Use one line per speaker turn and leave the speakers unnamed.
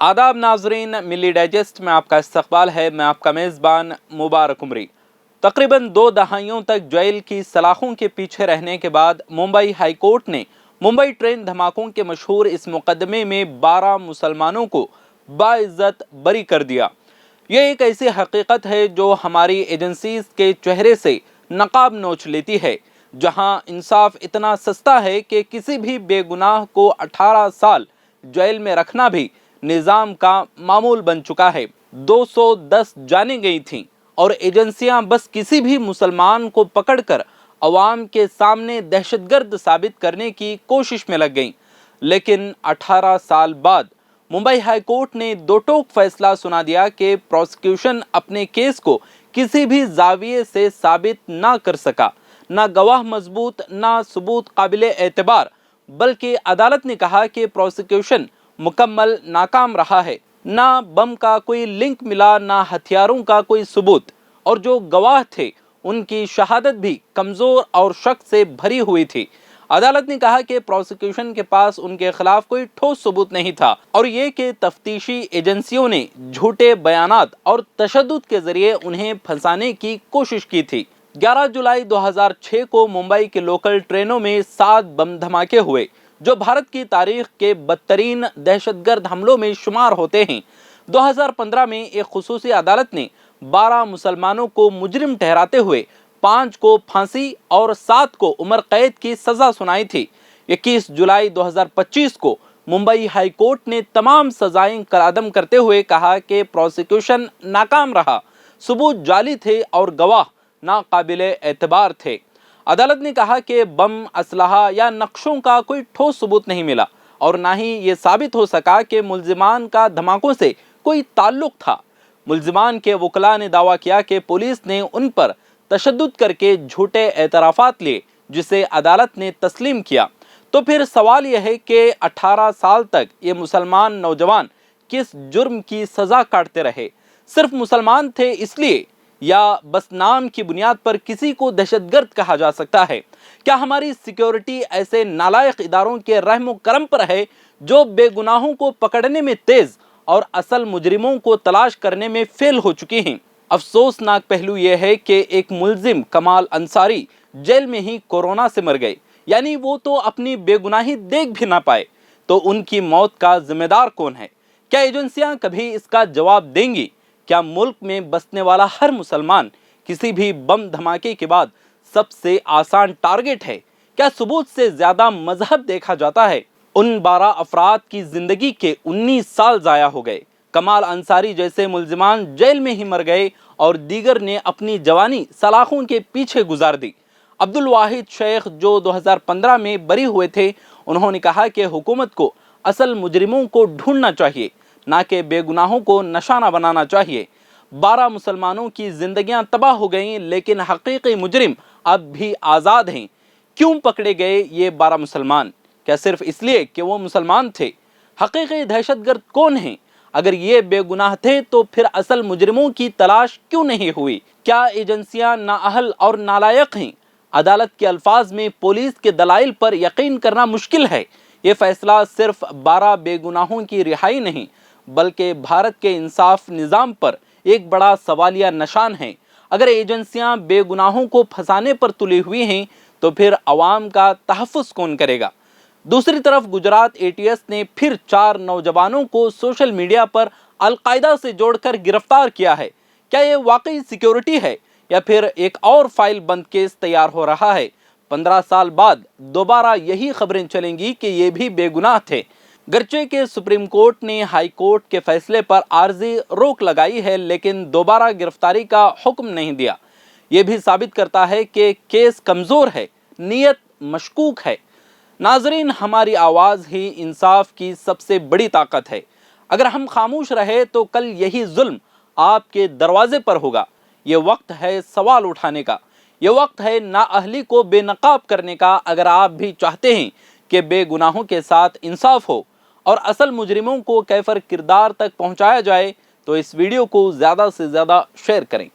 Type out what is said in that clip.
आदाब नाजरीन, मिली डाइजेस्ट में आपका इस्तकबाल है। मैं आपका मेज़बान मुबारक उमरी। तकरीबन 2 दहाइयों तक जेल की सलाखों के पीछे रहने के बाद मुंबई हाई कोर्ट ने मुंबई ट्रेन धमाकों के मशहूर इस मुकदमे में 12 मुसलमानों को बाइज्जत बरी कर दिया। ये एक ऐसी हकीकत है जो हमारी एजेंसीज के चेहरे से नकाब नोच लेती है, जहां इंसाफ इतना सस्ता है कि किसी भी बेगुनाह को 18 साल जेल में रखना भी निज़ाम का मामूल बन चुका है। 210 जाने गई थीं और एजेंसियां बस किसी भी मुसलमान को पकड़कर अवाम के सामने दहशतगर्द साबित करने की कोशिश में लग गईं। लेकिन 18 साल बाद मुंबई हाई कोर्ट ने दो टोक फैसला सुना दिया कि प्रोसिक्यूशन अपने केस को किसी भी जाविये से साबित ना कर सका। ना गवाह मजबूत, ना सबूत काबिल एतबार, बल्कि अदालत ने कहा कि प्रोसिक्यूशन मुकम्मल नाकाम रहा है। ना बम का कोई लिंक मिला, ना हथियारों का कोई सबूत, और जो गवाह थे उनकी शहादत भी कमज़ोर और शक से भरी हुई थी। अदालत ने कहा कि प्रोसिक्यूशन के पास उनके खिलाफ कोई ठोस सबूत नहीं था और ये कि तफ्तीशी एजेंसियों ने झूठे बयानात और तशद्दुद के जरिए उन्हें फंसाने की कोशिश की थी। 11 जुलाई 2006 को मुंबई के लोकल ट्रेनों में 7 बम धमाके हुए, जो भारत की तारीख के बदतरीन दहशतगर्द हमलों में शुमार होते हैं। 2015 में एक खुसूसी अदालत ने 12 मुसलमानों को मुजरिम ठहराते हुए 5 को फांसी और 7 को उम्र कैद की सजा सुनाई थी। 21 जुलाई 2025 को मुंबई हाई कोर्ट ने तमाम सजाएं कलादम करते हुए कहा कि प्रोसिक्यूशन नाकाम रहा, सबूत जाली थे और गवाह नाकाबिले एतबार थे। अदालत ने कहा कि बम, असलहा या नक्शों का कोई ठोस सबूत नहीं मिला और ना ही ये साबित हो सका कि मुल्जिमान का धमाकों से कोई ताल्लुक था। मुल्जिमान के वकला ने दावा किया कि पुलिस ने उन पर तशद्दुद करके झूठे एतराफ़ात लिए, जिसे अदालत ने तस्लीम किया। तो फिर सवाल यह है कि 18 साल तक ये मुसलमान नौजवान किस जुर्म की सज़ा काटते रहे? सिर्फ मुसलमान थे इसलिए, या बस नाम की बुनियाद पर किसी को दहशतगर्द कहा जा सकता है? क्या हमारी सिक्योरिटी ऐसे नालायक इदारों के रहम करम पर है जो बेगुनाहों को पकड़ने में तेज और असल मुजरिमों को तलाश करने में फेल हो चुकी हैं? अफसोसनाक पहलू यह है कि एक मुल्जिम कमाल अंसारी जेल में ही कोरोना से मर गए, यानी वो तो अपनी बेगुनाही देख भी ना पाए। तो उनकी मौत का जिम्मेदार कौन है? क्या एजेंसियां कभी इसका जवाब देंगी? क्या मुल्क में बसने वाला हर मुसलमान किसी भी बम धमाके के बाद सबसे आसान टारगेट है? क्या सबूत से ज्यादा मजहब देखा जाता है? उन 12 अफराद की जिंदगी के 19 साल जाया हो गए। कमाल अंसारी जैसे मुल्जिमान जेल में ही मर गए और दीगर ने अपनी जवानी सलाखों के पीछे गुजार दी। अब्दुल वाहिद शेख जो 2015 में बरी हुए थे, उन्होंने कहा कि हुकूमत को असल मुजरिमों को ढूंढना चाहिए, ना कि बेगुनाहों को निशाना बनाना चाहिए। 12 मुसलमानों की जिंदगियां तबाह हो गईं, लेकिन हकीकी मुजरिम अब भी आज़ाद हैं। क्यों पकड़े गए ये 12 मुसलमान? क्या सिर्फ इसलिए कि वो मुसलमान थे? हकीकी दहशतगर्द कौन हैं? अगर ये बेगुनाह थे तो फिर असल मुजरिमों की तलाश क्यों नहीं हुई? क्या एजेंसियां नाअहल और नालायक हैं? अदालत के अल्फाज में पुलिस के दलाइल पर यकीन करना मुश्किल है। ये फैसला सिर्फ 12 बेगुनाहों की रिहाई नहीं, बल्कि भारत के इंसाफ निज़ाम पर एक बड़ा सवालिया निशान है। अगर एजेंसियां बेगुनाहों को फंसाने पर तुली हुई हैं, तो फिर अवाम का तहफ़्फ़ुज़ कौन करेगा? दूसरी तरफ गुजरात एटीएस ने फिर 4 नौजवानों को सोशल मीडिया पर अलकायदा से जोड़कर गिरफ्तार किया है। क्या ये वाकई सिक्योरिटी है या फिर एक और फाइल बंद केस तैयार हो रहा है? 15 साल बाद दोबारा यही खबरें चलेंगी कि ये भी बेगुनाह थे। गर्चे के सुप्रीम कोर्ट ने हाई कोर्ट के फैसले पर आर्जी रोक लगाई है, लेकिन दोबारा गिरफ्तारी का हुक्म नहीं दिया। ये भी साबित करता है कि केस कमज़ोर है, नीयत मशकूक है। नाजरीन, हमारी आवाज़ ही इंसाफ की सबसे बड़ी ताकत है। अगर हम खामोश रहे तो कल यही जुल्म आपके दरवाजे पर होगा। ये वक्त है सवाल उठाने का, ये वक्त है नाअहली को बेनकाब करने का। अगर आप भी चाहते हैं कि बेगुनाहों के साथ इंसाफ हो और असल मुजरिमों को कैफर किरदार तक पहुंचाया जाए, तो इस वीडियो को ज़्यादा से ज़्यादा शेयर करें।